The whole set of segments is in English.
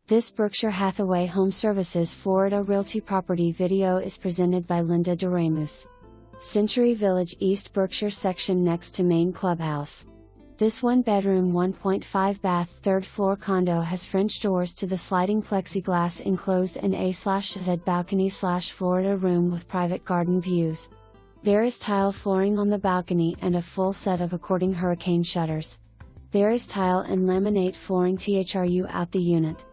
This Berkshire Hathaway HomeServices Florida Realty property video is presented by Linda DeRamus. Century Village, East Berkshire section next to main clubhouse. This 1-bedroom 1.5 bath 3rd floor condo has French doors to the sliding plexiglass enclosed and A/Z balcony/Florida room with private garden views. There is tile flooring on the balcony and a full set of according hurricane shutters. There is tile and laminate flooring THRU-OUT the unit.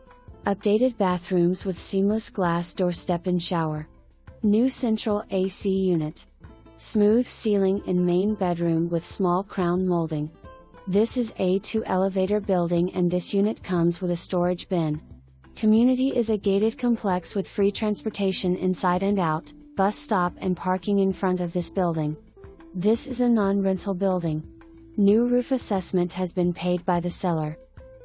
Updated bathrooms with seamless glass doorstep and shower. New central AC unit. Smooth ceiling in main bedroom with small crown molding. This is a 2-elevator building and this unit comes with a storage bin. Community is a gated complex with free transportation inside and out, bus stop and parking in front of this building. This is a non-rental building. New roof assessment has been paid by the seller.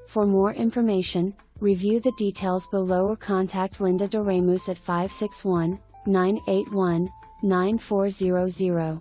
For more information, review the details below or contact Linda DeRamus at 561-981-9400.